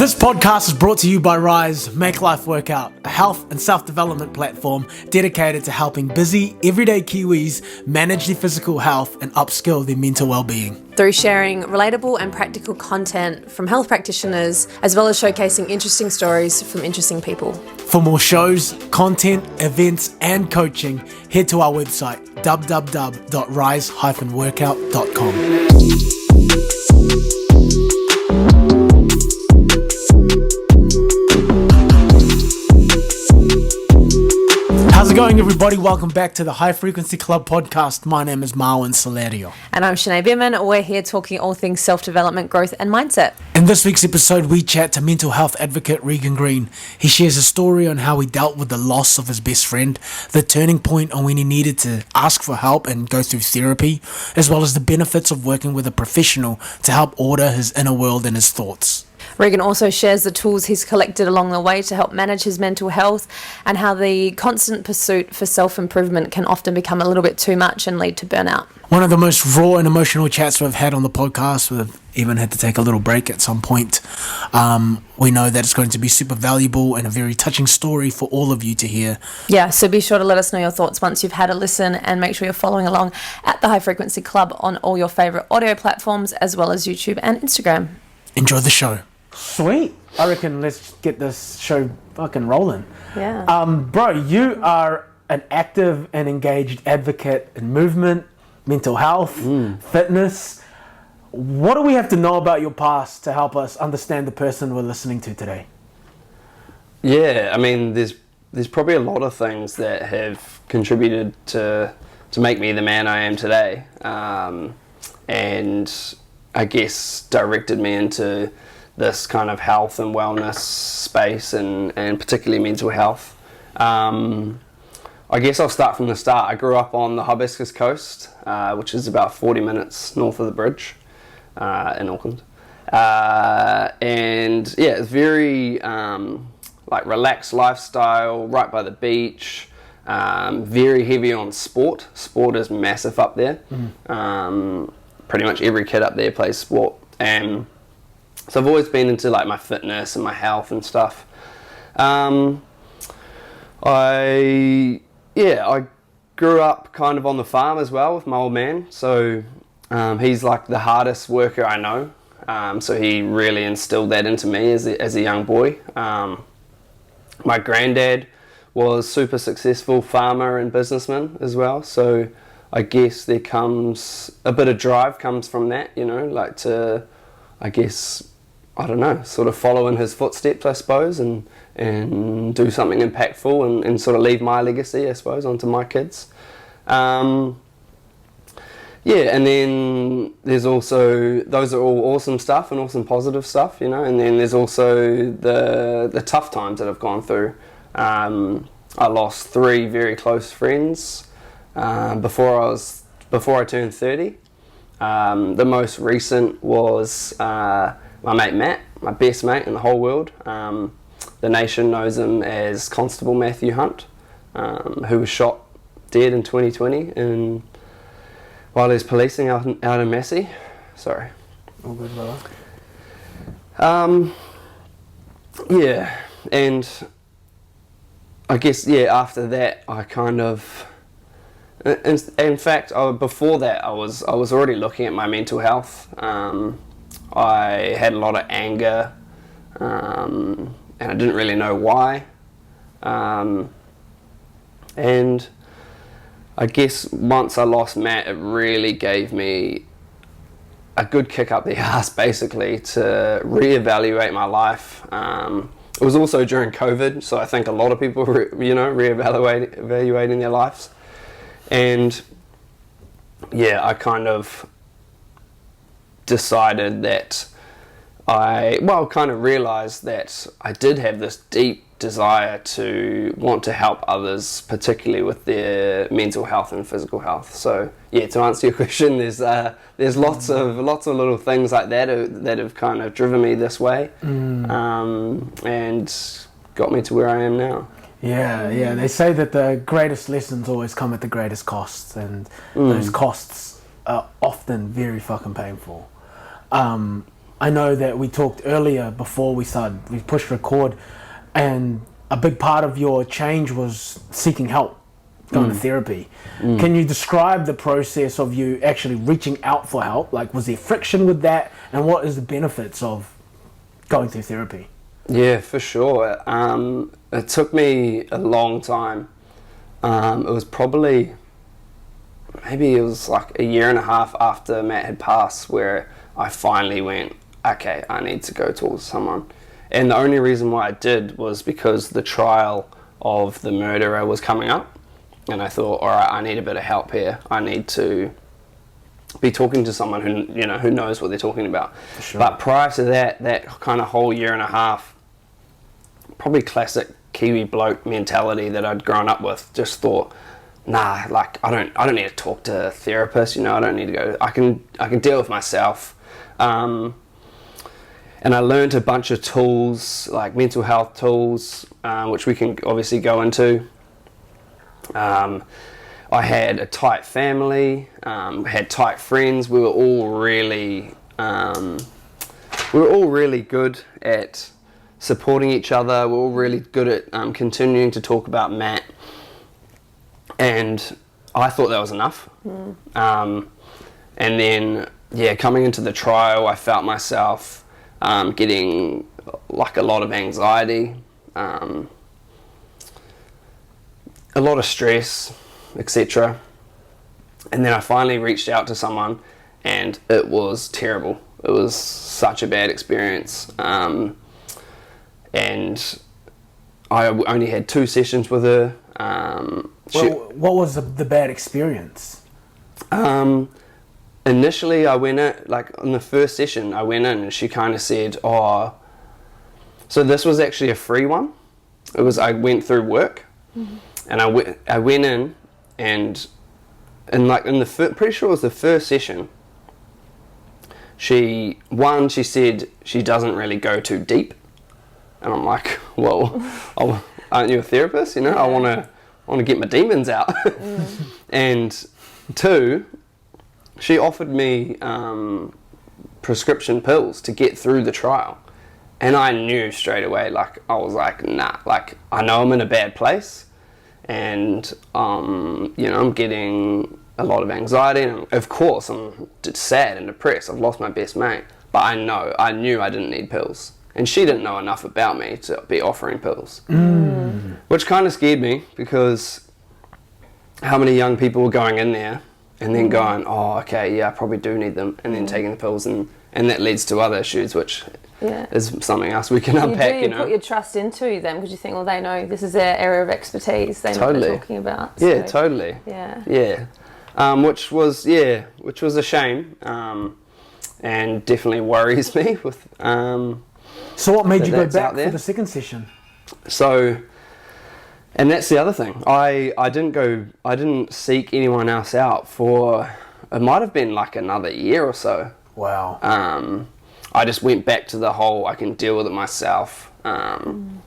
This podcast is brought to you by RYYZN Make Life Work Out, a health and self-development platform dedicated to helping busy, everyday Kiwis manage their physical health and upskill their mental well-being. Through sharing relatable and practical content from health practitioners, as well as showcasing interesting stories from interesting people. For more shows, content, events, and coaching, head to our website, www.ryz-workout.com. How's it going, everybody? Welcome back to the High Frequency Club podcast. My name is Marwan Salerio. And I'm Shanae Bierman. We're here talking all things self-development, growth, and mindset. In this week's episode, we chat to mental health advocate Regan Green. He shares a story on how he dealt with the loss of his best friend, the turning point on when he needed to ask for help and go through therapy, as well as the benefits of working with a professional to help order his inner world and his thoughts. Regan also shares the tools he's collected along the way to help manage his mental health and how the constant pursuit for self-improvement can often become a little bit too much and lead to burnout. One of the most raw and emotional chats we've had on the podcast. We've even had to take a little break at some point. We know that it's going to be super valuable and a very touching story for all of you to hear. Yeah, so be sure to let us know your thoughts once you've had a listen, and make sure you're following along at the High Frequency Club on all your favourite audio platforms, as well as YouTube and Instagram. Enjoy the show. Sweet. I reckon let's get this show fucking rolling. Yeah. Bro, you are an active and engaged advocate in movement, mental health, fitness. What do we have to know about your past to help us understand the person we're listening to today? Yeah, I mean, there's probably a lot of things that have contributed to make me the man I am today, and I guess directed me into this kind of health and wellness space, and particularly mental health. I guess I'll start from the start. I grew up on the Hibiscus Coast, which is about 40 minutes north of the bridge in Auckland. And yeah, it's very like relaxed lifestyle, right by the beach, very heavy on sport. Sport is massive up there. Pretty much every kid up there plays sport. And so I've always been into like my fitness and my health and stuff. I grew up kind of on the farm as well with my old man. So he's like the hardest worker I know. So he really instilled that into me as a young boy. My granddad was super successful farmer and businessman as well. So I guess there comes a bit of drive comes from that, you know, like to, I guess, I don't know, sort of follow in his footsteps, I suppose, and do something impactful and sort of leave my legacy, I suppose, onto my kids. And then there's also, those are all awesome stuff and awesome positive stuff, you know, and then there's also the tough times that I've gone through. I lost 3 very close friends before I turned 30. The most recent was my mate Matt, my best mate in the whole world. The nation knows him as Constable Matthew Hunt, who was shot dead in 2020 while he was policing out in Massey. Sorry. All good, brother. Yeah, and I guess, yeah, after that, I kind of... In fact, before that, I was already looking at my mental health. I had a lot of anger, and I didn't really know why. And I guess once I lost Matt, it really gave me a good kick up the ass, basically, to reevaluate my life. It was also during COVID, so I think a lot of people, reevaluating their lives. And yeah, I kind of decided that kind of realised that I did have this deep desire to want to help others, particularly with their mental health and physical health. So yeah, to answer your question, there's lots of little things like that that have kind of driven me this way, and got me to where I am now. Yeah. They say that the greatest lessons always come at the greatest costs, and those costs are often very fucking painful. I know that we talked earlier before we pushed record, and a big part of your change was seeking help, going to therapy. Can you describe the process of you actually reaching out for help? Like, was there friction with that, and what is the benefits of going through therapy? Yeah, for sure. It took me a long time. It was probably, maybe it was like a year and a half after Matt had passed where I finally went, okay, I need to go talk to someone. And the only reason why I did was because the trial of the murderer was coming up. And I thought, all right, I need a bit of help here. I need to be talking to someone who knows what they're talking about. Sure. But prior to that kind of whole year and a half, probably classic Kiwi bloke mentality that I'd grown up with, just thought, nah, like I don't need to talk to a therapist, I don't need to go. I can deal with myself. And I learned a bunch of tools, like mental health tools, which we can obviously go into. I had a tight family, had tight friends. We were all really good at supporting each other. We were all really good at continuing to talk about Matt, and I thought that was enough. And then, coming into the trial, I felt myself getting like a lot of anxiety, a lot of stress, etc. And then I finally reached out to someone, and it was terrible. It was such a bad experience. And I only had 2 sessions with her. What was the bad experience? Initially, I went in, like on the first session, I went in and she kind of said, oh, so this was actually a free one. I went through work, and I went in, and like pretty sure it was the first session, she said she doesn't really go too deep. And I'm like, well, aren't you a therapist? I want to get my demons out. And 2, she offered me prescription pills to get through the trial. And I knew straight away, I was like, nah, I know I'm in a bad place. And, I'm getting a lot of anxiety. And of course, I'm sad and depressed. I've lost my best mate. But I knew I didn't need pills. And she didn't know enough about me to be offering pills. Which kind of scared me, because how many young people were going in there and then going, oh, okay, yeah, I probably do need them, and then taking the pills, and that leads to other issues, which is something else we can unpack. You put your trust into them because you think, well, they know this is their area of expertise. They know what they're talking about. So, yeah, totally. Yeah. Which was a shame, and definitely worries me with. So what made you go back for the second session? So, and that's the other thing. I didn't seek anyone else out for, it might have been like another year or so. Wow. I just went back to the whole, I can deal with it myself. And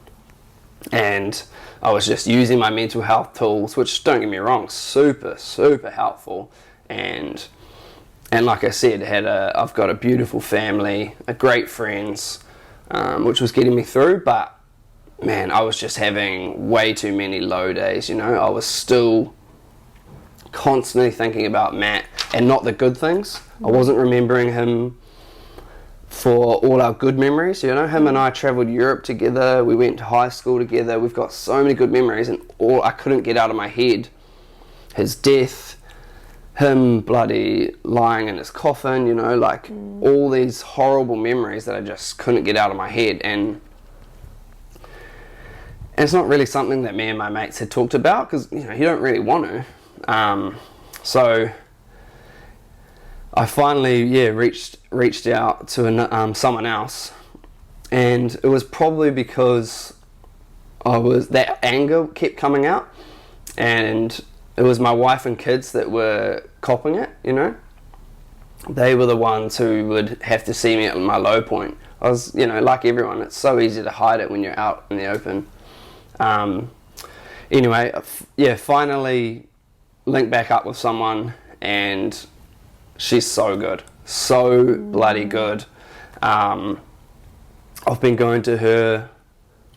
I was just using my mental health tools, which, don't get me wrong, super, super helpful. And like I said, I've got a beautiful family, great friends, which was getting me through, but man, I was just having way too many low days, I was still constantly thinking about Matt and not the good things. I wasn't remembering him for all our good memories, him and I travelled Europe together, we went to high school together, we've got so many good memories, and all I couldn't get out of my head, his death, him bloody lying in his coffin, all these horrible memories that I just couldn't get out of my head. And it's not really something that me and my mates had talked about, because you don't really want to. So I finally reached out to someone else, and it was probably because that anger kept coming out, and it was my wife and kids that were copping it, They were the ones who would have to see me at my low point. I was, like everyone, it's so easy to hide it when you're out in the open. Finally linked back up with someone, and she's so good. So bloody good. I've been going to her,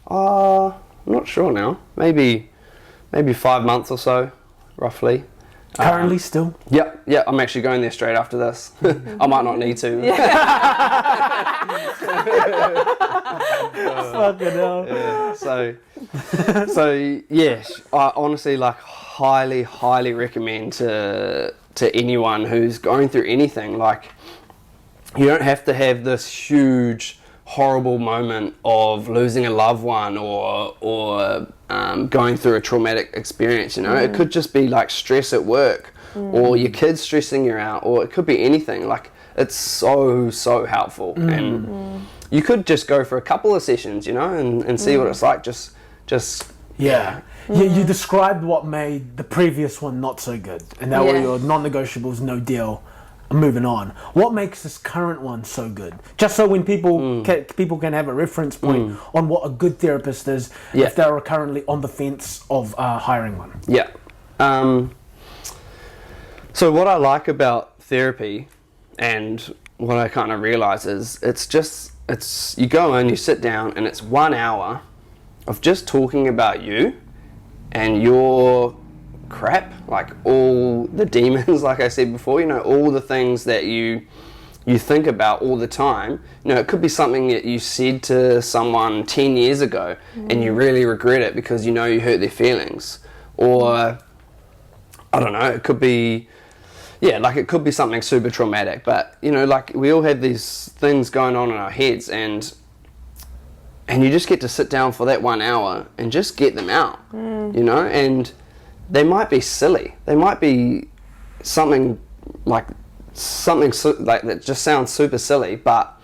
I'm not sure now, maybe 5 months or so, roughly. Currently still? Yep, I'm actually going there straight after this. I might not need to. Fucking hell. Yeah, so yeah, I honestly highly recommend to anyone who's going through anything. Like, you don't have to have this huge, horrible moment of losing a loved one or going through a traumatic experience. You know, it could just be like stress at work, or your kids stressing you out, or it could be anything. Like, it's so helpful, and you could just go for a couple of sessions, you know, and see what it's like. Just yeah. You described what made the previous one not so good, and that were your non-negotiables, no deal, moving on. What makes this current one so good? Just so when people can have a reference point on what a good therapist is, if they're currently on the fence of hiring one. Yeah. So what I like about therapy, and what I kind of realize is, it's you go in, you sit down, and it's 1 hour of just talking about you and your crap, like all the demons, like I said before, you know, all the things that you think about all the time. You know, it could be something that you said to someone 10 years ago and you really regret it because you know you hurt their feelings. Or, I don't know, it could be, it could be something super traumatic, but, you know, like, we all have these things going on in our heads, and you just get to sit down for that 1 hour and just get them out, you know, and they might be silly. They might be something that just sounds super silly, but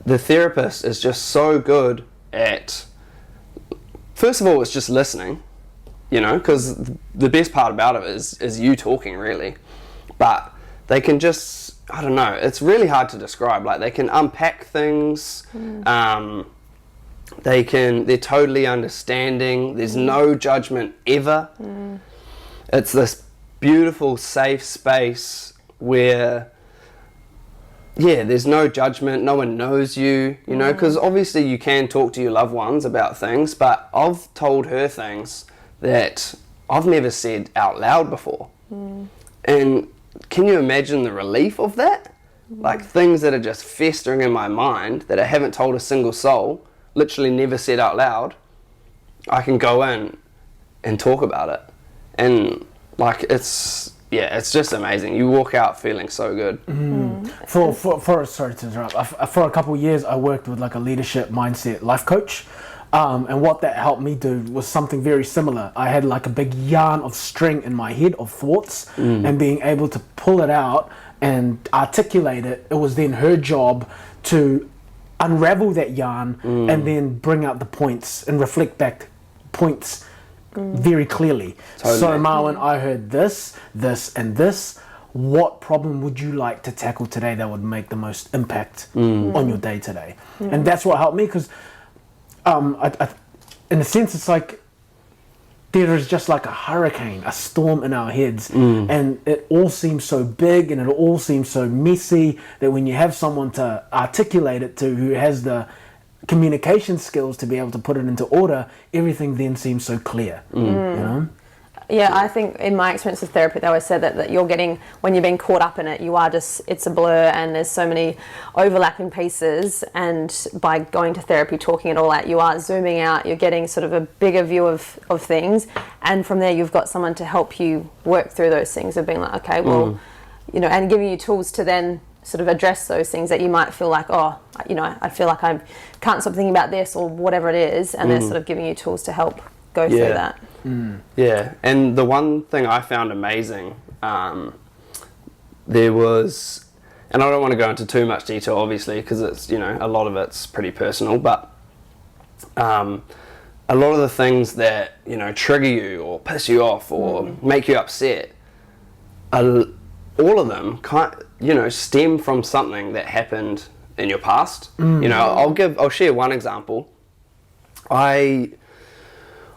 the therapist is just so good at, first of all, it's just listening, you know, because the best part about it is you talking, really. But they can just, I don't know, it's really hard to describe. Like, they can unpack things, they're totally understanding, there's no judgment ever. It's this beautiful, safe space where, there's no judgment, no one knows you, you know, because obviously you can talk to your loved ones about things, but I've told her things that I've never said out loud before. And can you imagine the relief of that? Like, things that are just festering in my mind that I haven't told a single soul, literally never said out loud, I can go in and talk about it. And, like, it's just amazing. You walk out feeling so good. Sorry to interrupt. For a couple of years, I worked with like a leadership mindset life coach. And what that helped me do was something very similar. I had like a big yarn of string in my head of thoughts, and being able to pull it out and articulate it, it was then her job to unravel that yarn and then bring out the points and reflect back points very clearly. Totally. So Marwan, I heard this, and this. What problem would you like to tackle today that would make the most impact on your day today? And that's what helped me, because in a sense, it's like there is just like a hurricane, a storm in our heads, and it all seems so big and it all seems so messy that when you have someone to articulate it to, who has the communication skills to be able to put it into order, everything then seems so clear, you know? Yeah, I think in my experience with therapy, they always said that you're getting, when you're being caught up in it, you are just, it's a blur and there's so many overlapping pieces, and by going to therapy, talking it all out, you are zooming out, you're getting sort of a bigger view of things, and from there you've got someone to help you work through those things of being like, okay, well, you know, and giving you tools to then sort of address those things that you might feel like, oh, you know, I feel like I can't stop thinking about this or whatever it is, and they're sort of giving you tools to help go through that. Yeah, and the one thing I found amazing, there was, and I don't want to go into too much detail obviously because it's, you know, a lot of it's pretty personal, but a lot of the things that, you know, trigger you or piss you off or make you upset, all of them stem from something that happened in your past. You know, I'll share one example.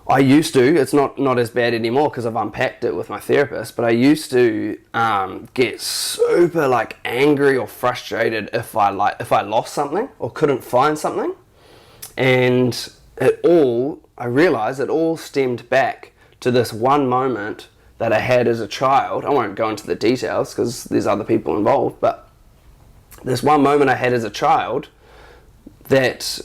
I used to, it's not as bad anymore because I've unpacked it with my therapist, but I used to get super like angry or frustrated if I lost something or couldn't find something. And I realized it all stemmed back to this one moment that I had as a child. I won't go into the details because there's other people involved, but this one moment I had as a child that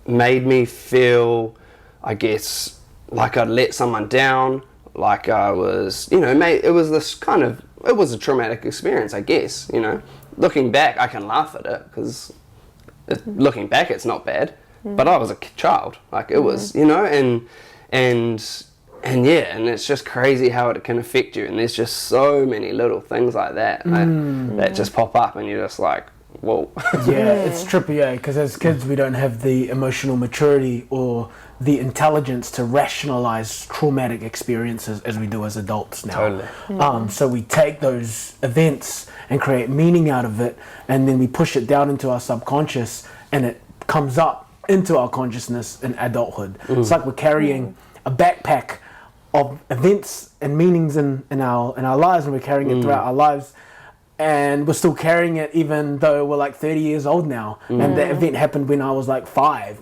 made me feel, I guess, like I'd let someone down, like I was, it was a traumatic experience, I guess, Looking back, I can laugh at it, because looking back, it's not bad, but I was a child, like it was, and it's just crazy how it can affect you, and there's just so many little things like that, that just pop up, and you're just like, whoa. Yeah, it's trippy, because as kids we don't have the emotional maturity or the intelligence to rationalize traumatic experiences as we do as adults now. Totally. So we take those events and create meaning out of it, and then we push it down into our subconscious, and it comes up into our consciousness in adulthood. It's like we're carrying a backpack of events and meanings in our lives, and we're carrying it throughout our lives. And we're still carrying it even though we're like 30 years old now. And that event happened when I was like 5,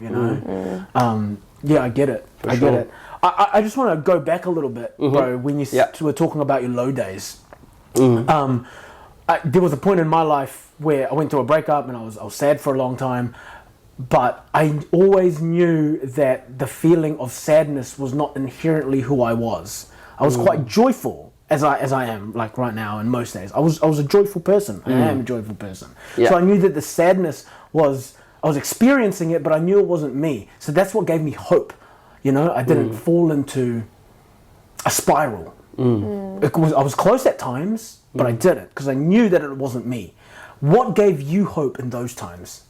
Yeah, I get it. I get it. I just want to go back a little bit, bro, when you were talking about your low days. There was a point in my life where I went through a breakup and I was sad for a long time. But I always knew that the feeling of sadness was not inherently who I was. I was quite joyful. As I am, like right now and most days. I was a joyful person. I am a joyful person. Yeah. So I knew that the sadness was, I was experiencing it, but I knew it wasn't me. So that's what gave me hope. I didn't fall into a spiral. I was close at times, but I didn't, because I knew that it wasn't me. What gave you hope in those times?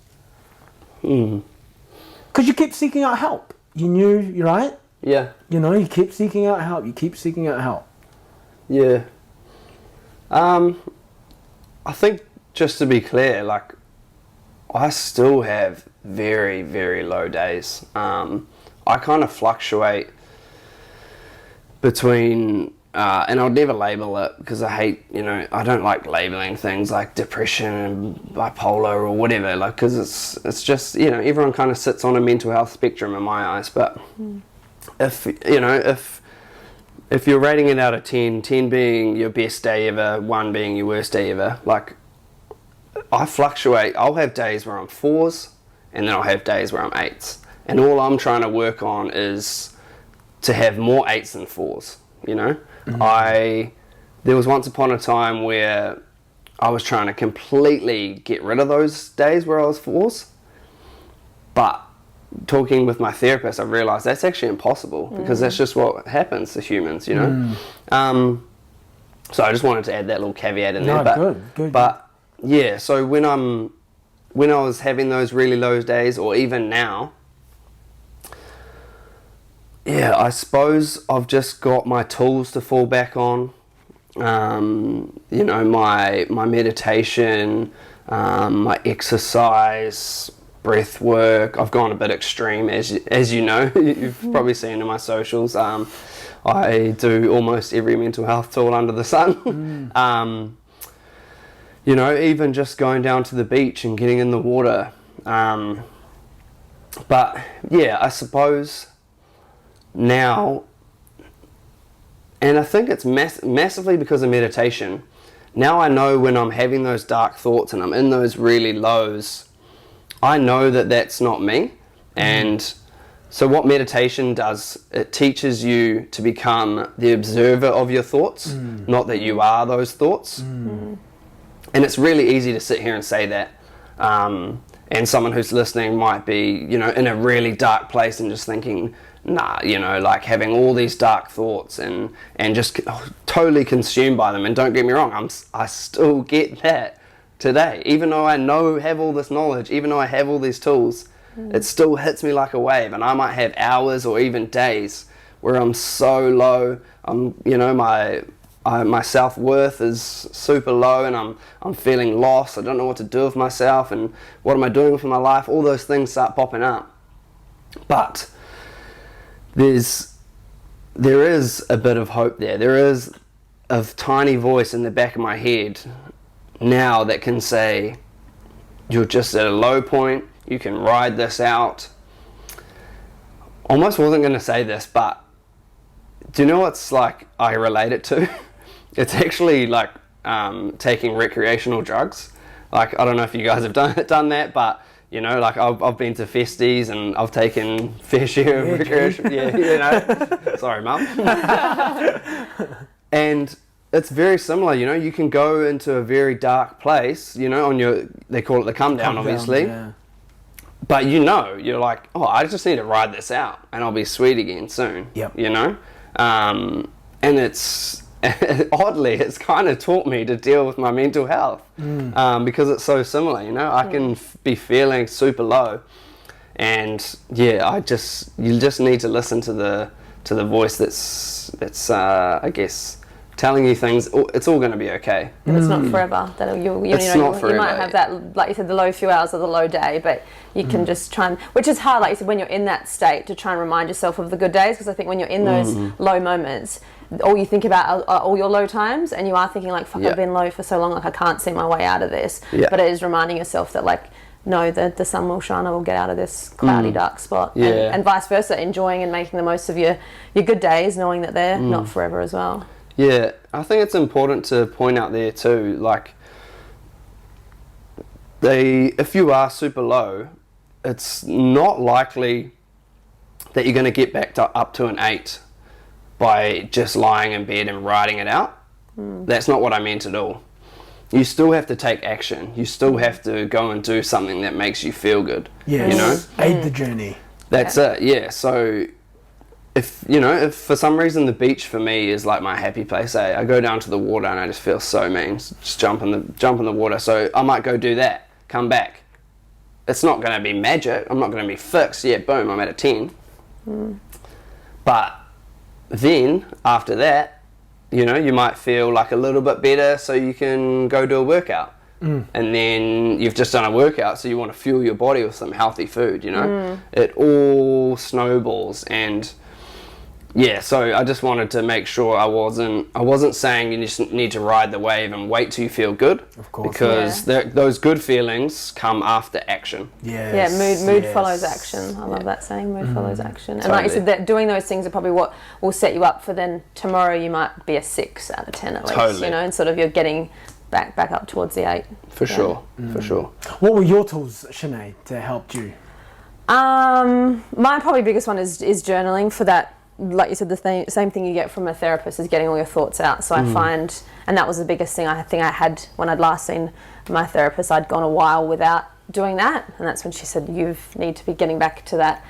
Because you kept seeking out help. You knew, you're right? Yeah. You keep seeking out help. You keep seeking out help. Yeah. I think, just to be clear, like, I still have very, very low days. I kind of fluctuate between, and I'll never label it because I hate, I don't like labeling things like depression and bipolar or whatever, like, because it's just, everyone kind of sits on a mental health spectrum in my eyes. But if you're rating it out of 10, 10 being your best day ever, 1 being your worst day ever, like, I fluctuate. I'll have days where I'm 4s, and then I'll have days where I'm 8s. And all I'm trying to work on is to have more 8s than 4s, There was once upon a time where I was trying to completely get rid of those days where I was 4s, but talking with my therapist, I realised that's actually impossible, because that's just what happens to humans, So I just wanted to add that little caveat in there. But, good. But yeah, so when I was having those really low days, or even now, I suppose I've just got my tools to fall back on. My meditation, my exercise, breath work. I've gone a bit extreme, as you know. You've probably seen in my socials. I do almost every mental health tool under the sun. Even just going down to the beach and getting in the water. But yeah, I suppose now, and I think it's massively because of meditation. Now I know when I'm having those dark thoughts and I'm in those really lows, I know that that's not me. And so what meditation does, it teaches you to become the observer of your thoughts, not that you are those thoughts. And it's really easy to sit here and say that. And someone who's listening might be, in a really dark place and just thinking, nah, like having all these dark thoughts and just totally consumed by them. And don't get me wrong, I still get that today. Even though I have all this knowledge, even though I have all these tools, it still hits me like a wave. And I might have hours or even days where I'm so low, my self-worth is super low, and I'm feeling lost. I don't know what to do with myself, and what am I doing with my life? All those things start popping up. But there's there is a bit of hope there. There is a tiny voice in the back of my head now that can say, you're just at a low point, you can ride this out. Almost wasn't going to say this, but do you know what's like I relate it to? It's actually like taking recreational drugs. Like, I don't know if you guys have done that, but you know, like I've been to festies and I've taken fair share of recreation. Yeah, you know. Sorry, Mum. And it's very similar, you know. You can go into a very dark place, you know, they call it the come down, obviously. Yeah. But you know, you're like, oh, I just need to ride this out and I'll be sweet again soon. Yep. You know? And it's oddly, it's kind of taught me to deal with my mental health because it's so similar, you know. I can be feeling super low, and yeah, you just need to listen to the voice that's I guess telling you things. It's all going to be okay. And it's not forever. You might have that, like you said, the low few hours of the low day, but you can just try and, which is hard, like you said, when you're in that state, to try and remind yourself of the good days, because I think when you're in those low moments, all you think about are all your low times, and you are thinking like, fuck, I've been low for so long, like I can't see my way out of this. But it is reminding yourself that like, no, the sun will shine, I will get out of this cloudy dark spot. And vice versa, enjoying and making the most of your good days, knowing that they're not forever as well. Yeah, I think it's important to point out there too, like if you are super low, it's not likely that you're going to get back up to an 8 by just lying in bed and riding it out. That's not what I meant at all. You still have to take action. You still have to go and do something that makes you feel good. Yeah, you know, aid the journey. That's it. Yeah. So if for some reason the beach for me is like my happy place, I go down to the water and I just feel so mean. Just jump in the water. So I might go do that. Come back. It's not going to be magic. I'm not going to be fixed. Yeah, boom, I'm at a 10. But then after that, you know, you might feel like a little bit better, so you can go do a workout. And then you've just done a workout, so you want to fuel your body with some healthy food, you know. It all snowballs. And yeah, so I just wanted to make sure I wasn't saying you just need to ride the wave and wait till you feel good. Of course. Because those good feelings come after action. Mood follows action. I love that saying, mood follows action. And like you said, that doing those things are probably what will set you up for then tomorrow you might be a 6 out of 10 at least, you know, and sort of you're getting back up towards the 8. For sure. What were your tools, Sinead, to help you? My probably biggest one is journaling. For that, like you said, the same thing you get from a therapist is getting all your thoughts out. So I find, and that was the biggest thing I think I had when I'd last seen my therapist. I'd gone a while without doing that, and that's when she said, you need to be getting back to that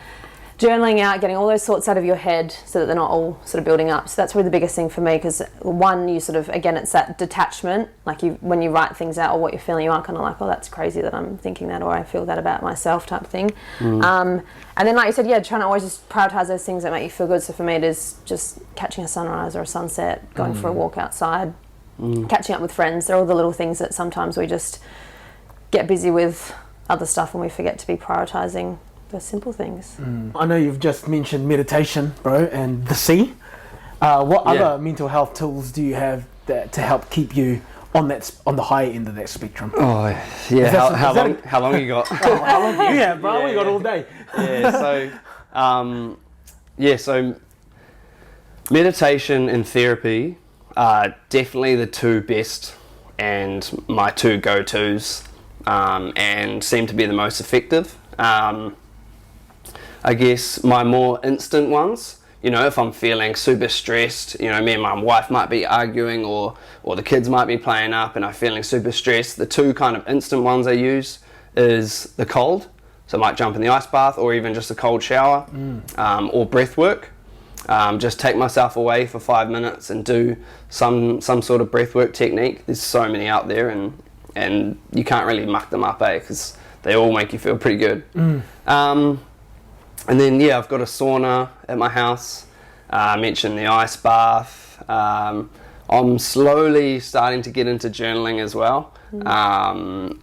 journaling out, getting all those thoughts out of your head so that they're not all sort of building up. So that's really the biggest thing for me, because one, you sort of, again, it's that detachment, like when you write things out or what you're feeling, you are kind of like, oh, that's crazy that I'm thinking that, or I feel that about myself type thing. And then like you said, trying to always just prioritize those things that make you feel good. So for me it is just catching a sunrise or a sunset, going for a walk outside, catching up with friends. They're all the little things that sometimes we just get busy with other stuff and we forget to be prioritizing the simple things. I know you've just mentioned meditation, bro, and the sea. What other mental health tools do you have to help keep you on the high end of that spectrum? Oh yeah, how long you got? How long do you have, bro? We got all day. So meditation and therapy are definitely the two best and my two go-tos, and seem to be the most effective. I guess my more instant ones, you know, if I'm feeling super stressed, you know, me and my wife might be arguing, or the kids might be playing up and I'm feeling super stressed, the two kind of instant ones I use is the cold. So I might jump in the ice bath, or even just a cold shower, or breath work. Just take myself away for 5 minutes and do some sort of breath work technique. There's so many out there, and you can't really muck them up, because they all make you feel pretty good. And then I've got a sauna at my house. I mentioned the ice bath. I'm slowly starting to get into journaling as well. I'm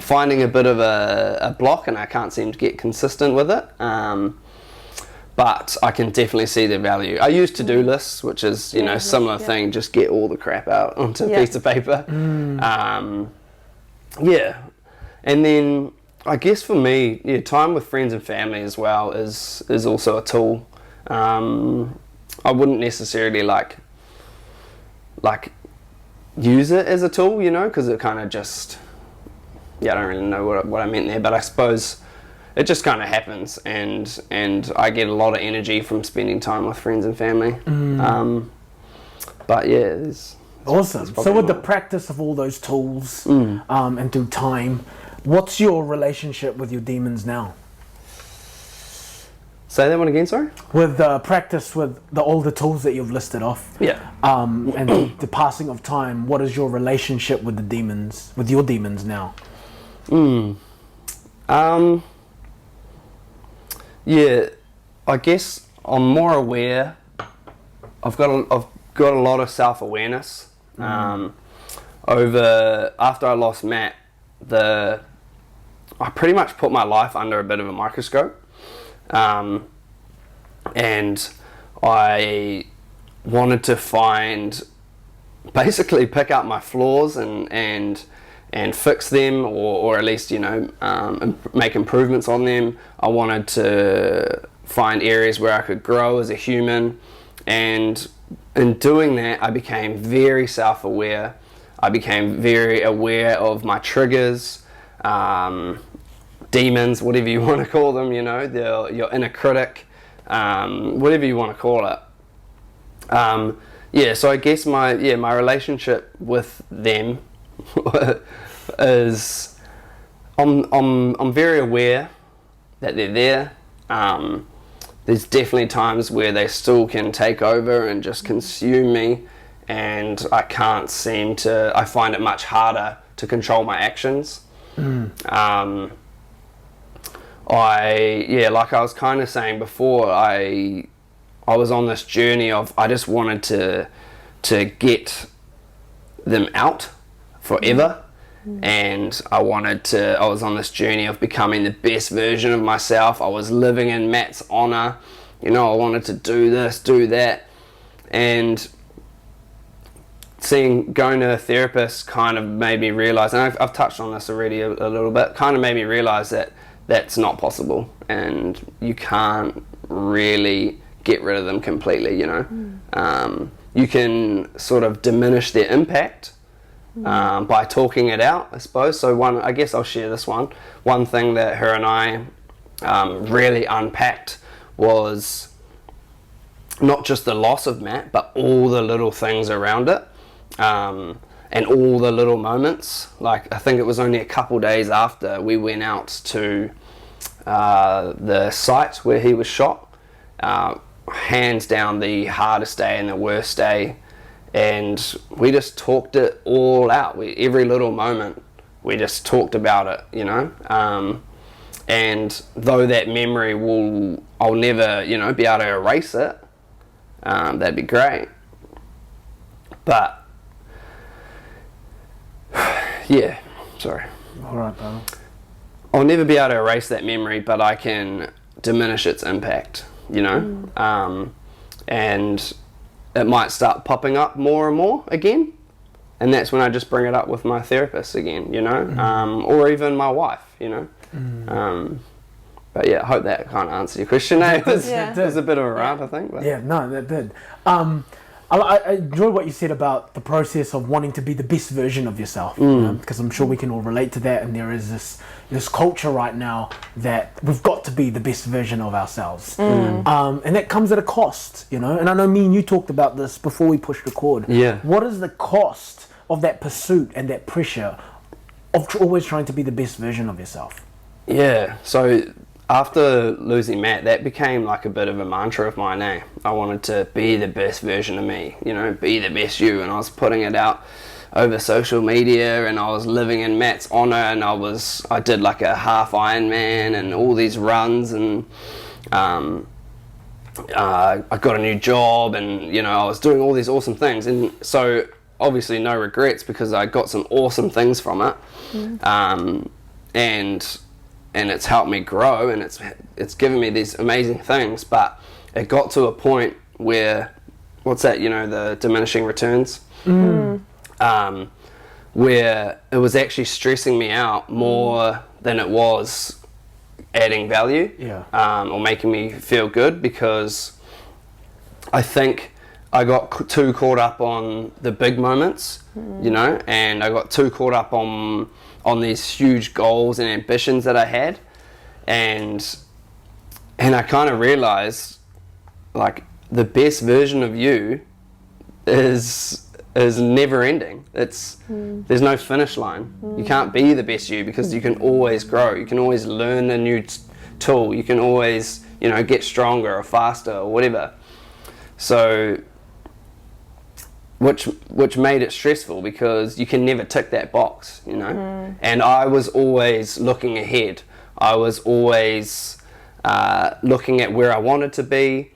finding a bit of a block, and I can't seem to get consistent with it. but I can definitely see the value. I use to-do lists, which is, you know, similar thing, just get all the crap out onto a piece of paper. Yeah. And then I guess for me, time with friends and family as well is also a tool. I wouldn't necessarily like use it as a tool, you know, because it kind of just, I don't really know what I meant there, but I suppose it just kind of happens, and I get a lot of energy from spending time with friends and family. But yeah, it's awesome. So with the practice of all those tools and through time, what's your relationship with your demons now? Say that one again, sorry? With the practice with all the tools that you've listed off, and the passing of time, what is your relationship with the demons, with your demons now? Yeah, I guess I'm more aware. I've got a lot of self-awareness. After I lost Matt, I pretty much put my life under a bit of a microscope. And I wanted to basically pick up my flaws and fix them, or at least, you know, make improvements on them. I wanted to find areas where I could grow as a human, and in doing that I became very self-aware. I became very aware of my triggers, demons, whatever you want to call them, you know, your inner critic, whatever you want to call it. So I guess my relationship with them is I'm very aware that they're there. There's definitely times where they still can take over and just consume me, and I find it much harder to control my actions. Like I was kind of saying before, I was on this journey of, I just wanted to get them out forever. And I was on this journey of becoming the best version of myself. I was living in Matt's honor, you know. I wanted to do this, do that, and going to a therapist kind of made me realize, and I've touched on this already a little bit, kind of made me realize that that's not possible, and you can't really get rid of them completely, you know. You can sort of diminish their impact by talking it out, I suppose. So I guess I'll share this one. One thing that her and I really unpacked was not just the loss of Matt, but all the little things around it, and all the little moments. Like, I think it was only a couple days after we went out to the site where he was shot, hands down the hardest day and the worst day. And we just talked it all out. Every little moment, we just talked about it, you know. And though that memory I'll never, you know, be able to erase it, that'd be great. But, yeah, sorry. All right, brother. I'll never be able to erase that memory, but I can diminish its impact, you know. And it might start popping up more and more again, and that's when I just bring it up with my therapist again, you know, or even my wife, you know. But yeah, I hope that kind of answered your question. It was a bit of a rant, I think. But. Yeah, no, that did. I enjoy what you said about the process of wanting to be the best version of yourself, because I'm sure we can all relate to that, and there is this culture right now that we've got to be the best version of ourselves, and that comes at a cost, you know. And I know me and you talked about this before we pushed record. Yeah. What is the cost of that pursuit and that pressure of always trying to be the best version of yourself? Yeah, so after losing Matt, that became like a bit of a mantra of mine, eh? I wanted to be the best version of me, you know, be the best you, and I was putting it out over social media, and I was living in Matt's honor, and I did like a half Ironman and all these runs, and I got a new job, and, you know, I was doing all these awesome things, and so obviously no it's helped me grow, and it's given me these amazing things. But it got to a point where, what's that, the diminishing returns, where it was actually stressing me out more than it was adding value, or making me feel good, because I think I got too caught up on the big moments, and I got too caught up on these huge goals and ambitions that I had, and I kind of realized, like, the best version of you is never ending. There's no finish line. You can't be the best you, because you can always grow. You can always learn a new tool. You can always, get stronger or faster or whatever. So, which made it stressful, because you can never tick that box, And I was always looking ahead. I was always looking at where I wanted to be.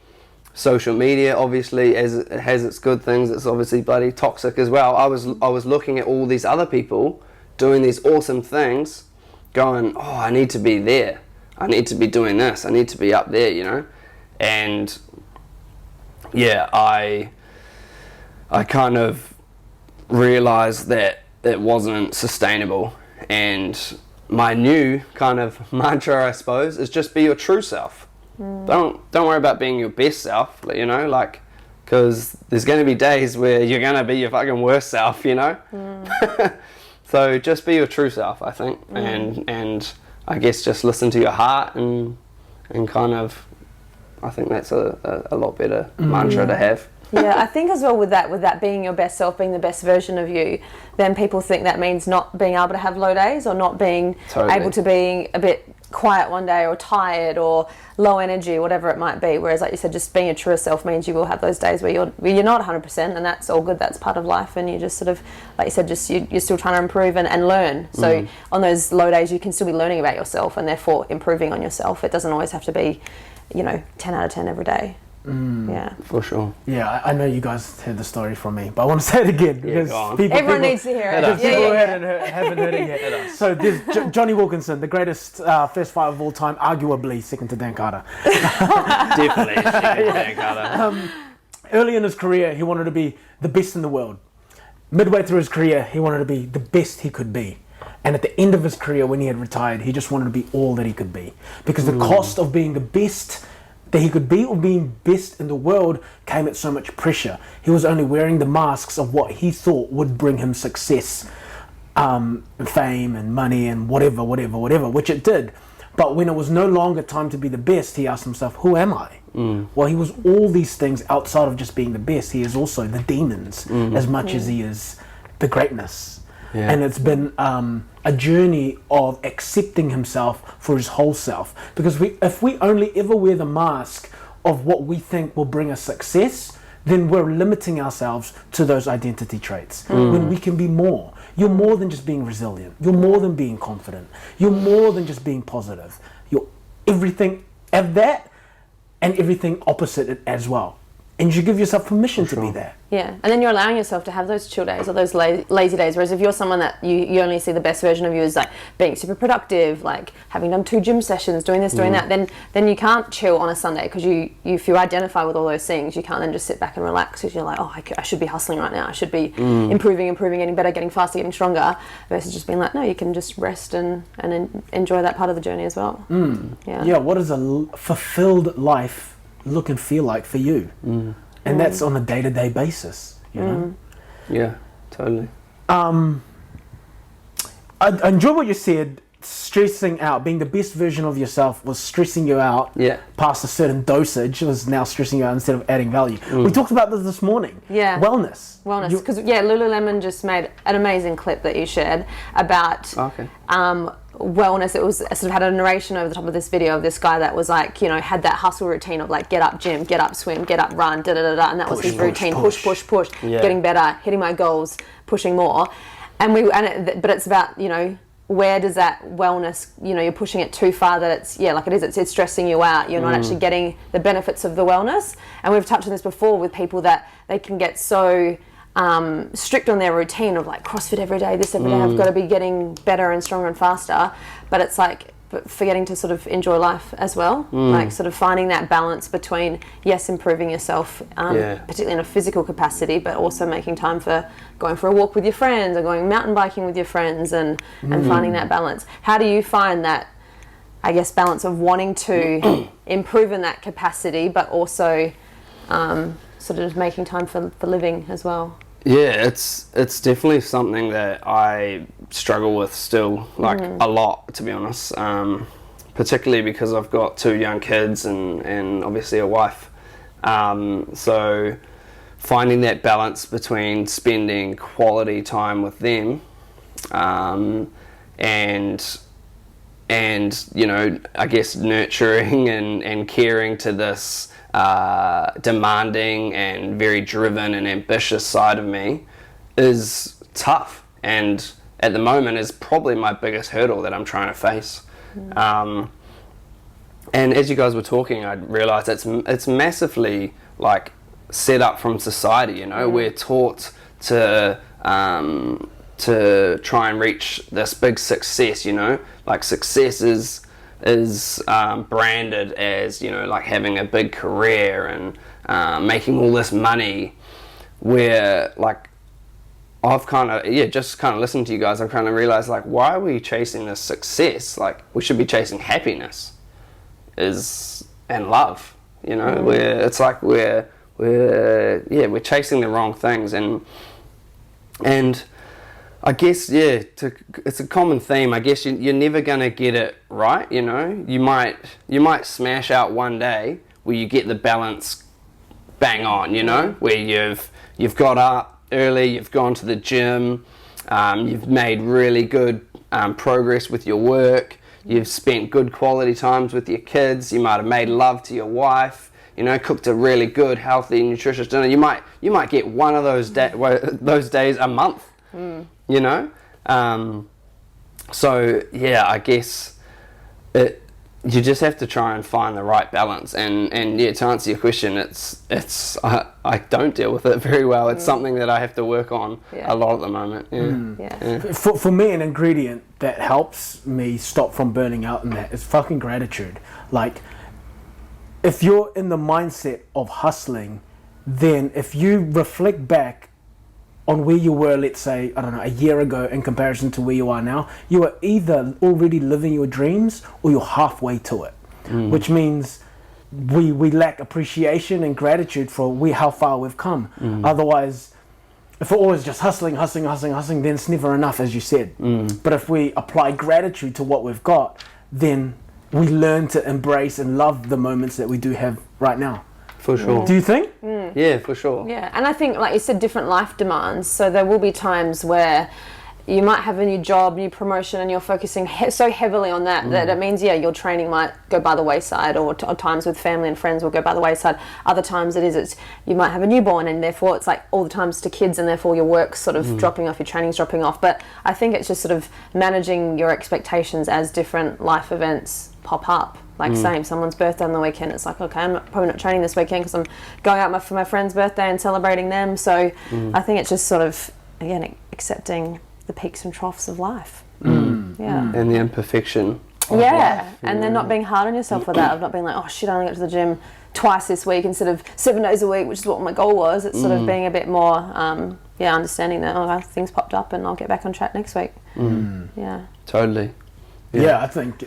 Social media, obviously, as it has its good things, it's obviously bloody toxic as well. I was looking at all these other people doing these awesome things, going, oh, I need to be there. I need to be doing this. I need to be up there, And yeah, I kind of realized that it wasn't sustainable, and my new kind of mantra, I suppose, is just be your true self. Don't worry about being your best self, because there's going to be days where you're going to be your fucking worst self, So just be your true self, I think, and I guess just listen to your heart, and kind of, I think that's a lot better mantra to have. Yeah, I think as well with that being your best self, being the best version of you, then people think that means not being able to have low days, or not being able to be a bit quiet one day, or tired, or low energy, whatever it might be. Whereas, like you said, just being your truest self means you will have those days where you're not 100%, and that's all good. That's part of life, and you just sort of, like you said, just you're still trying to improve and learn. So on those low days, you can still be learning about yourself, and therefore improving on yourself. It doesn't always have to be, 10 out of 10 every day. Yeah, for sure. Yeah, I know you guys heard the story from me, but I want to say it again, because everyone needs to hear it. People haven't heard it yet. So there's Johnny Wilkinson, the greatest first fight of all time, arguably second to Dan Carter. Definitely second to Dan Carter. Early in his career, he wanted to be the best in the world. Midway through his career, he wanted to be the best he could be. And at the end of his career, when he had retired, he just wanted to be all that he could be. Because the cost of being the best that he could be, or being best in the world, came at so much pressure. He was only wearing the masks of what he thought would bring him success, fame and money and whatever, which it did. But when it was no longer time to be the best, he asked himself, who am I? Well, he was all these things outside of just being the best. He is also the demons as much as he is the greatness. Yeah. And it's been a journey of accepting himself for his whole self. Because if we only ever wear the mask of what we think will bring us success, then we're limiting ourselves to those identity traits. When we can be more. You're more than just being resilient. You're more than being confident. You're more than just being positive. You're everything of that, and everything opposite it as well. And you should give yourself permission to be there. Yeah, and then you're allowing yourself to have those chill days, or those lazy days. Whereas if you're someone that you only see the best version of you as like being super productive, like having done 2 gym sessions, doing this, doing that, then you can't chill on a Sunday, because if you identify with all those things, you can't then just sit back and relax, because you're like, oh, I should be hustling right now. I should be improving, getting better, getting faster, getting stronger, versus just being like, no, you can just rest and enjoy that part of the journey as well. Yeah, what does a fulfilled life look and feel like for you? And that's on a day-to-day basis, you know? Yeah, totally. I enjoy what you said. Stressing out, being the best version of yourself was stressing you out past a certain dosage, was now stressing you out instead of adding value. We talked about this morning. Yeah. Wellness. Because Lululemon just made an amazing clip that you shared about wellness. It was sort of had a narration over the top of this video of this guy that was like, had that hustle routine of like, get up gym, get up swim, get up run, and that was his routine. Push, getting better, hitting my goals, pushing more. But it's about, where does that wellness, you're pushing it too far, that it's stressing you out. You're not actually getting the benefits of the wellness. And we've touched on this before with people that they can get so strict on their routine of like CrossFit every day, this every day, I've got to be getting better and stronger and faster. But it's like, but forgetting to sort of enjoy life as well. Like sort of finding that balance between, yes, improving yourself, particularly in a physical capacity, but also making time for going for a walk with your friends or going mountain biking with your friends and finding that balance. How do you find that, I guess, balance of wanting to improve in that capacity, but also sort of making time for living as well? Yeah, it's definitely something that I struggle with still, like a lot, to be honest. Particularly because I've got 2 young kids and obviously a wife. So finding that balance between spending quality time with them and you know, I guess nurturing and caring to this demanding and very driven and ambitious side of me is tough, and at the moment is probably my biggest hurdle that I'm trying to face. And as you guys were talking, I realised it's massively like set up from society. You know, we're taught to try and reach this big success. You know, like success is branded as, you know, like having a big career and making all this money, where like I've kind of listened to you guys, I've kind of realized, like, why are we chasing this success? Like, we should be chasing happiness and love, you know, where it's like we're chasing the wrong things, and I guess, it's a common theme. I guess you're never going to get it right, you know. You might smash out one day where you get the balance bang on, you know, where you've got up early, you've gone to the gym, you've made really good progress with your work, you've spent good quality times with your kids, you might have made love to your wife, you know, cooked a really good, healthy, nutritious dinner. You might get one of those days a month. You know, so yeah, I guess you just have to try and find the right balance, and yeah, to answer your question, I don't deal with it very well. It's something that I have to work on a lot at the moment. For me, an ingredient that helps me stop from burning out in that is fucking gratitude. Like, if you're in the mindset of hustling, then if you reflect back on where you were, let's say, I don't know, a year ago in comparison to where you are now, you are either already living your dreams or you're halfway to it, which means we lack appreciation and gratitude for how far we've come. Otherwise, if we're always just hustling, then it's never enough, as you said. But if we apply gratitude to what we've got, then we learn to embrace and love the moments that we do have right now. For sure. Do you think? Yeah, for sure. Yeah, and I think, like you said, different life demands. So there will be times where you might have a new job, new promotion, and you're focusing so heavily on that that it means, your training might go by the wayside, or times with family and friends will go by the wayside. Other times it's you might have a newborn, and therefore it's like all the times to kids, and therefore your work's sort of dropping off, your training's dropping off. But I think it's just sort of managing your expectations as different life events pop up. Like same, someone's birthday on the weekend, it's like, okay, I'm probably not training this weekend because I'm going out for my friend's birthday and celebrating them. So I think it's just sort of, again, accepting the peaks and troughs of life. And the imperfection of life. And then not being hard on yourself for that, of not being like, oh shit, I only got to the gym twice this week instead of 7 days a week, which is what my goal was. It's sort of being a bit more, understanding that, things popped up and I'll get back on track next week. Yeah. Totally. Yeah, I think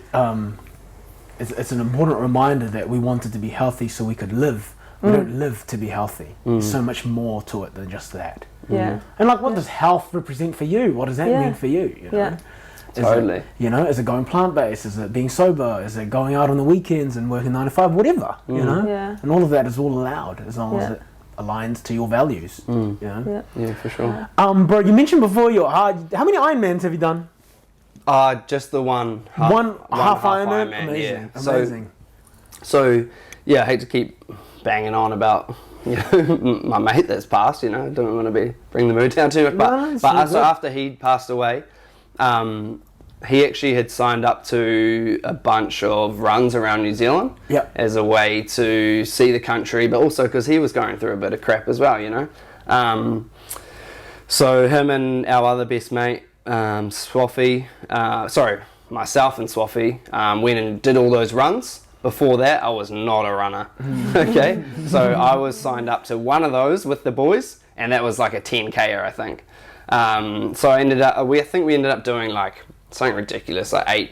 it's an important reminder that we wanted to be healthy so we could live. We don't live to be healthy. There's so much more to it than just that. Yeah. And like, what does health represent for you? What does that mean for you? You know? Yeah. Totally. Is it going plant-based? Is it being sober? Is it going out on the weekends and working 9 to 5? Whatever, you know? Yeah. And all of that is all allowed as long as it aligns to your values, you know? Yeah, for sure. Bro, you mentioned before how many Ironmans have you done? Just the one half Ironman? Amazing. Amazing. So, I hate to keep banging on about my mate that's passed. I don't want to bring the mood down too much. But so after he passed away, he actually had signed up to a bunch of runs around New Zealand as a way to see the country, but also because he was going through a bit of crap as well. So him and our other best mate, Swaffy, myself and Swaffy went and did all those runs. Before that, I was not a runner. Okay, so I was signed up to one of those with the boys, and that was like a 10K, I think. So I ended up, I think we ended up doing like something ridiculous, like 8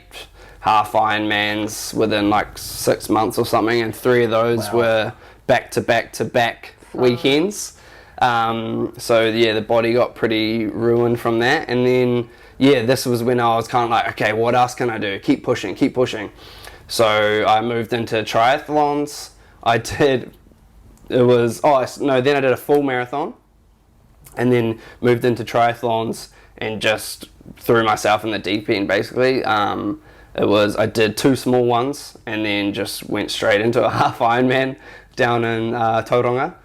half Ironmans within like 6 months or something, and 3 of those were back to back weekends. So yeah, the body got pretty ruined from that, and then yeah, this was when I was kind of like, okay, what else can I do? Keep pushing. So I moved into triathlons. Then I did a full marathon, and then moved into triathlons and just threw myself in the deep end basically. I did 2 small ones and then just went straight into a half Ironman down in Tauranga.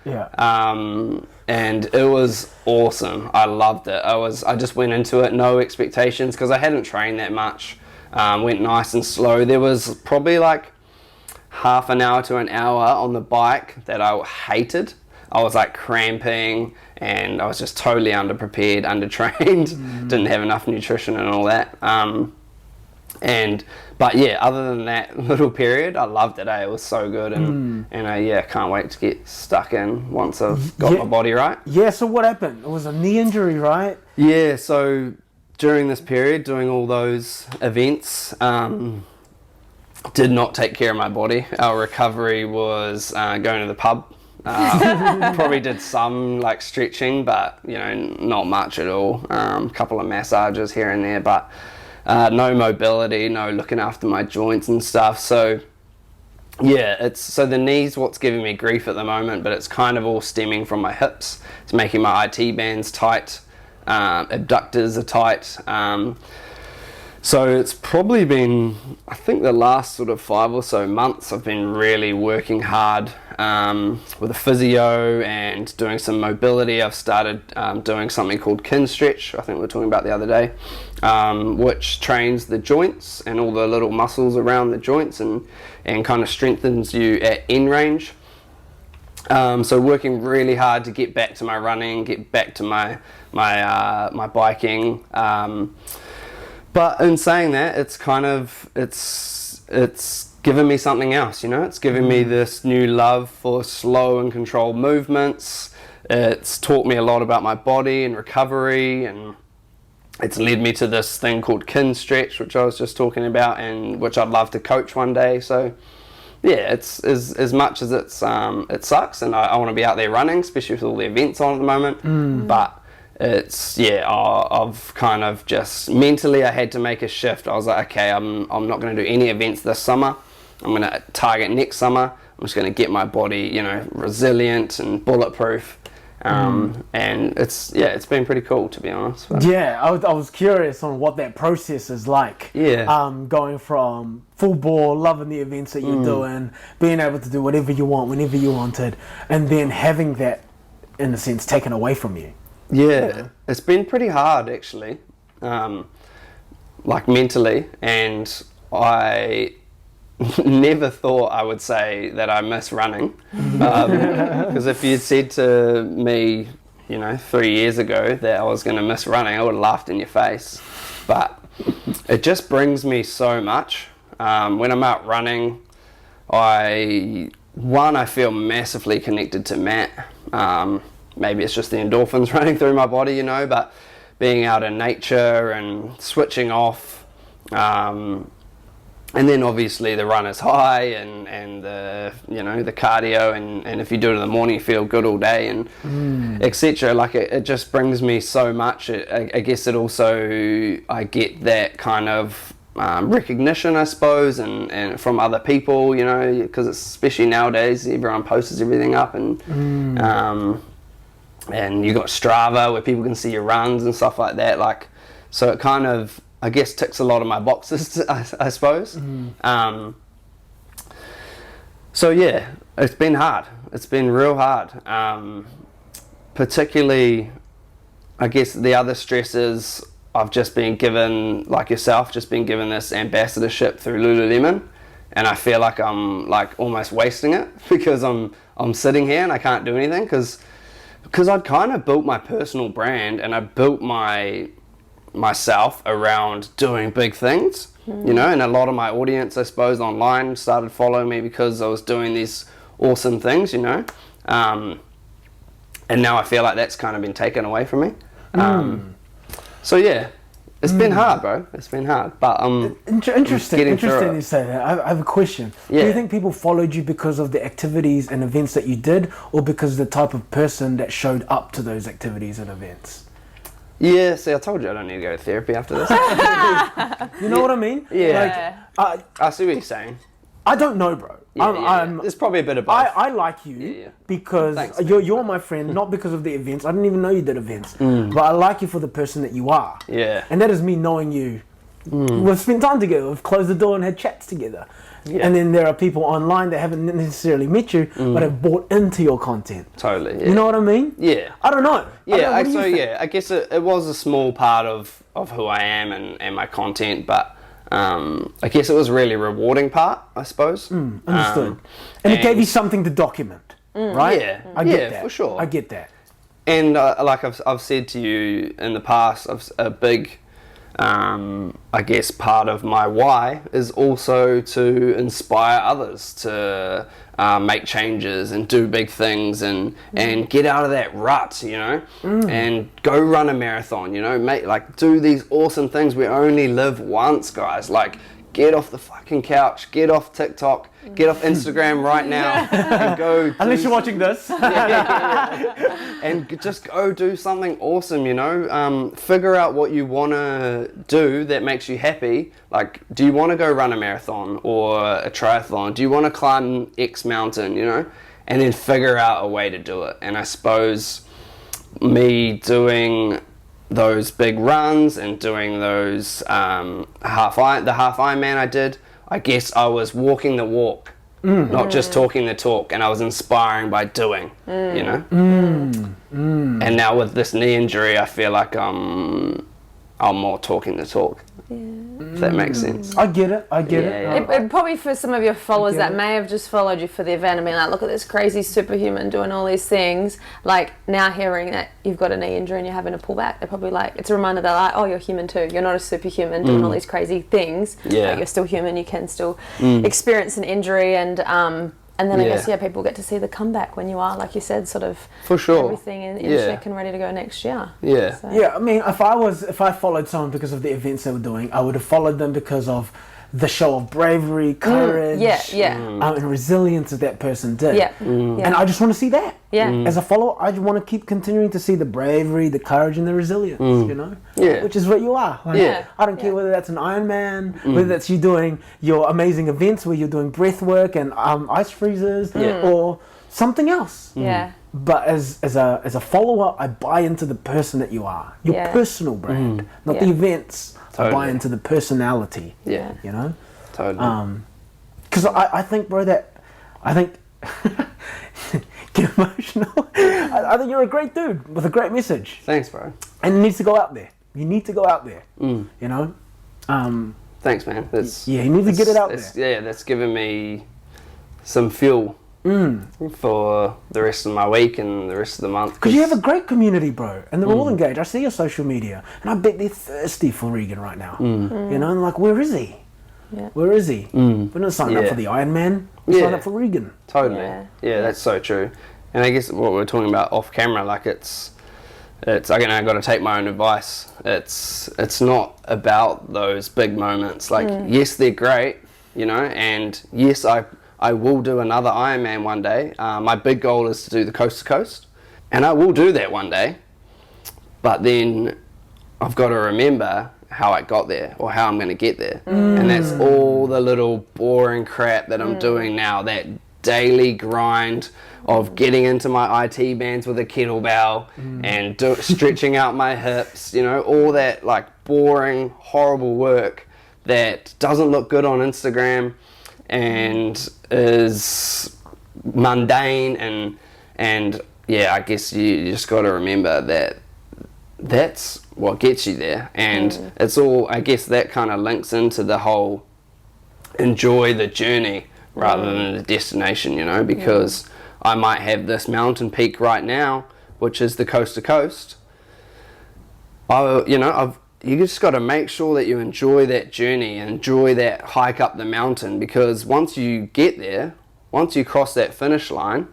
And it was awesome. I loved it. I just went into it, no expectations, because I hadn't trained that much. Went nice and slow. There was probably like half an hour to an hour on the bike that I hated. I was like cramping, and I was just totally underprepared, undertrained, didn't have enough nutrition and all that. But yeah, other than that little period, I loved it. It was so good, and I can't wait to get stuck in once I've got my body right. Yeah. So what happened? It was a knee injury, right? Yeah. So during this period, doing all those events, did not take care of my body. Our recovery was going to the pub. Probably did some like stretching, but not much at all. A couple of massages here and there, but no mobility, no looking after my joints and stuff. So yeah, so the knee's what's giving me grief at the moment, but it's kind of all stemming from my hips. It's making my IT bands tight, abductors are tight. So it's probably been, I think the last sort of 5 or so months I've been really working hard with a physio and doing some mobility. I've started doing something called kin stretch, I think we were talking about the other day, which trains the joints and all the little muscles around the joints and kind of strengthens you at end range. So working really hard to get back to my running, get back to my biking. But in saying that, it's kind of, it's given me something else, it's given me this new love for slow and controlled movements. It's taught me a lot about my body and recovery, and it's led me to this thing called kin stretch, which I was just talking about, and which I'd love to coach one day. So yeah, it's as much as it sucks, and I want to be out there running, especially with all the events on at the moment, but it's I've kind of just mentally I had to make a shift. I was like, okay, I'm not going to do any events this summer. I'm going to target next summer. I'm just going to get my body resilient and bulletproof, and it's been pretty cool, to be honest. But I was curious on what that process is like. Going from full bore, loving the events that you're doing, being able to do whatever you want whenever you wanted, and then having that in a sense taken away from you. Yeah, it's been pretty hard actually, like mentally, and I never thought I would say that I miss running, because if you'd said to me, 3 years ago that I was going to miss running, I would have laughed in your face. But it just brings me so much. When I'm out running, I feel massively connected to Matt. Maybe it's just the endorphins running through my body, but being out in nature and switching off. And then obviously the run is high and the, the cardio, and if you do it in the morning, you feel good all day and etc. Like it just brings me so much. I guess it also, I get that kind of recognition, I suppose, and from other people, because it's, especially nowadays, everyone posts everything up and you got Strava where people can see your runs and stuff like that. Like, so it kind of, I guess, ticks a lot of my boxes, I suppose. So yeah, it's been hard. It's been real hard. Particularly, I guess the other stresses, I've just been given, like yourself, just been given this ambassadorship through Lululemon, and I feel like I'm like almost wasting it because I'm sitting here and I can't do anything because I'd kind of built my personal brand and I built myself around doing big things, you know, and a lot of my audience, I suppose, online started following me because I was doing these awesome things, you know, and now I feel like that's kind of been taken away from me. So yeah, it's been hard, bro. It's been hard, but interesting you say that. I have a question. Yeah. Do you think people followed you because of the activities and events that you did, or because of the type of person that showed up to those activities and events? Yeah, see, I told you I don't need to go to therapy after this. You know what I mean? Yeah. Like, I see what you're saying. I don't know, bro. There's probably a bit of both. I like you because Thanks, you're my friend, not because of the events. I didn't even know you did events, but I like you for the person that you are. Yeah. And that is me knowing you. We've spent time together. We've closed the door and had chats together. Yeah. And then there are people online that haven't necessarily met you, but have bought into your content. Totally. Yeah. You know what I mean? Yeah. I don't know. Yeah. I guess it was a small part of who I am and my content, but I guess it was a really rewarding part, I suppose. Understood. And it gave you something to document, right? Yeah. I get that. For sure. I get that. And like I've said to you in the past, a big, I guess, part of my why is also to inspire others to make changes and do big things and get out of that rut, you know, and go run a marathon, you know, do these awesome things. We only live once, guys. Like, get off the fucking couch, get off TikTok, get off Instagram right now, and go. Unless you're watching this. And just go do something awesome, you know. Figure out what you want to do that makes you happy. Like, do you want to go run a marathon or a triathlon? Do you want to climb X mountain, you know? And then figure out a way to do it. And I suppose me doing those big runs and doing those the half Ironman I did, I guess I was walking the walk, not just talking the talk, and I was inspiring by doing, you know. And now with this knee injury, I feel like I'm more talking the talk. If that makes sense. I get it. It probably for some of your followers that may have just followed you for the event and been like, look at this crazy superhuman doing all these things, like now hearing that you've got a knee injury and you're having to pull back, they're probably like, it's a reminder that like, oh, you're human too. You're not a superhuman doing all these crazy things. Yeah. But you're still human. You can still experience an injury and then I guess people get to see the comeback when you are, like you said, sort of for sure everything in check and ready to go next year. Yeah. So. Yeah, I mean, if I followed someone because of the events they were doing, I would have followed them because of the show of bravery, courage, and resilience that that person did. And I just want to see that. As a follower, I just want to keep continuing to see the bravery, the courage, and the resilience, you know? Which is what you are. Like, I don't care whether that's an Ironman, whether that's you doing your amazing events where you're doing breath work and ice freezers, or something else. But as a follower, I buy into the person that you are, your personal brand, not the events. Totally. I buy into the personality. You know? Totally. Because I think, bro, get emotional. I think you're a great dude with a great message. Thanks, bro. And it needs to go out there. You need to go out there. You know? Thanks, man. You need to get it out there. Yeah, that's given me some fuel for the rest of my week and the rest of the month. Because you have a great community, bro, and they're all engaged. I see your social media, and I bet they're thirsty for Regan right now. You know, and like, where is he? Where is he? We're not signing up for the Ironman. We're signing up for Regan. Totally. Yeah, that's so true. And I guess what we're talking about off camera, like it's again, I got to take my own advice. It's not about those big moments. Like, yes, they're great, you know, and yes, I will do another Ironman one day. My big goal is to do the coast to coast, and I will do that one day. But then I've got to remember how I got there or how I'm going to get there. And that's all the little boring crap that I'm doing now, that daily grind of getting into my IT bands with a kettlebell and stretching out my hips, you know, all that like boring, horrible work that doesn't look good on Instagram and is mundane and I guess you just got to remember that that's what gets you there, and it's all, I guess that kind of links into the whole enjoy the journey rather than the destination, you know, because I might have this mountain peak right now, which is the coast to coast. you just got to make sure that you enjoy that journey, enjoy that hike up the mountain, because once you get there, once you cross that finish line,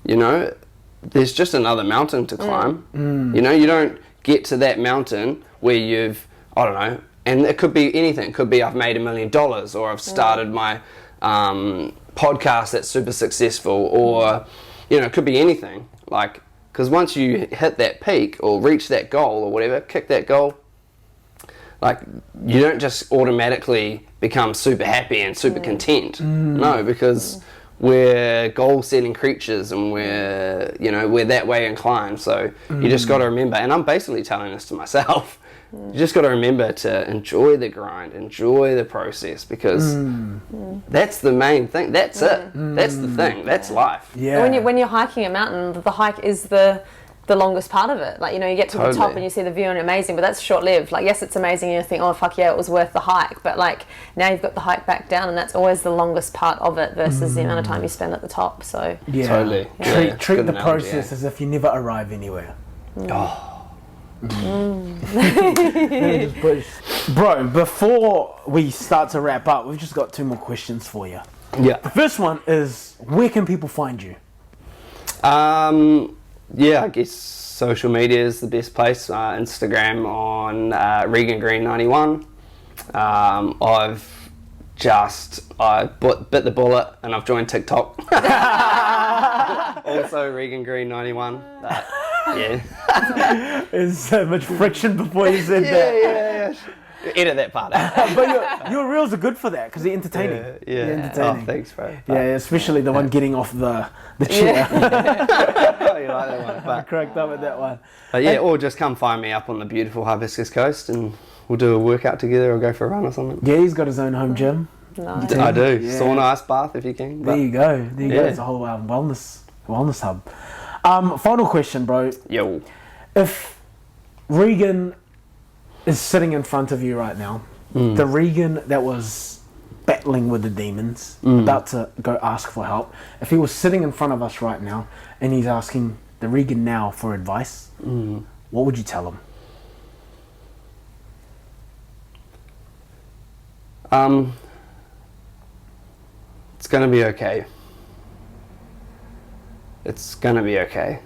you know, there's just another mountain to climb. You know, you don't get to that mountain where you've, I don't know, and it could be anything. It could be I've made $1 million, or I've started my podcast that's super successful, or, you know, it could be anything. Like, because once you hit that peak or reach that goal or whatever, kick that goal, like, you don't just automatically become super happy and super content. No, because we're goal-setting creatures, and we're that way inclined. So you just got to remember, and I'm basically telling this to myself, you just got to remember to enjoy the grind, enjoy the process, because that's the main thing. That's it. That's the thing. That's life. Yeah. When you're hiking a mountain, the hike is the longest part of it. Like, you know, you get to the top and you see the view and amazing, but that's short-lived. Like, yes, it's amazing and you think, oh fuck yeah, it was worth the hike, but like, now you've got the hike back down, and that's always the longest part of it versus the amount of time you spend at the top. So Yeah. Totally. Treat the Good analogy, process as if you never arrive anywhere. Bro, before we start to wrap up, we've just got 2 more questions for you. Yeah. The first one is, where can people find you? Yeah, I guess social media is the best place. Instagram on Regan Green 91. I've bit the bullet and I've joined TikTok. Also Regan Green 91. Yeah. There's so much friction before you said that. Yeah. Edit that part out. But your reels are good for that, because they're entertaining. Yeah. They're entertaining. Oh, thanks, bro. Yeah, especially the one getting off the chair. You like that one. I But, cracked up at that one. or just come find me up on the beautiful Hibiscus Coast and we'll do a workout together or go for a run or something. Yeah, he's got his own home gym. nice. I do. Yeah. Sauna, ice bath if you can. There you go. There you go. It's a whole wellness hub. Final question, bro. Yo. If Regan is sitting in front of you right now, the Regan that was battling with the demons, about to go ask for help, if he was sitting in front of us right now and he's asking the Regan now for advice, what would you tell him? It's gonna be okay. It's gonna be okay.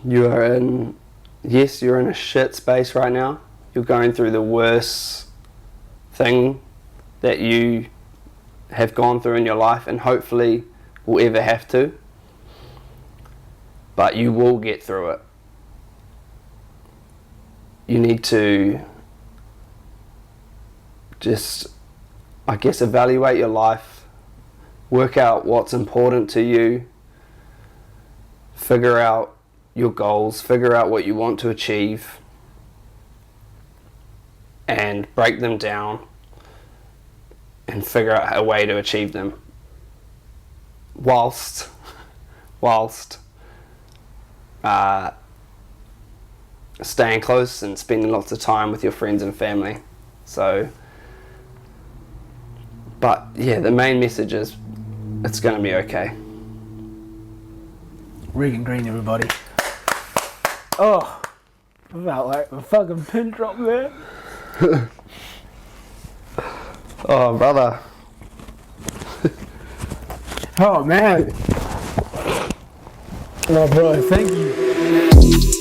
You're in a shit space right now. You're going through the worst thing that you have gone through in your life and hopefully will ever have to. But you will get through it. You need to just, I guess, evaluate your life, work out what's important to you, figure out your goals, figure out what you want to achieve, and break them down and figure out a way to achieve them whilst staying close and spending lots of time with your friends and family. So, but yeah, the main message is it's going to be okay. Regan Green, everybody. Oh, about like a fucking pin drop there. Oh, brother. Oh, man. Oh, bro, thank you.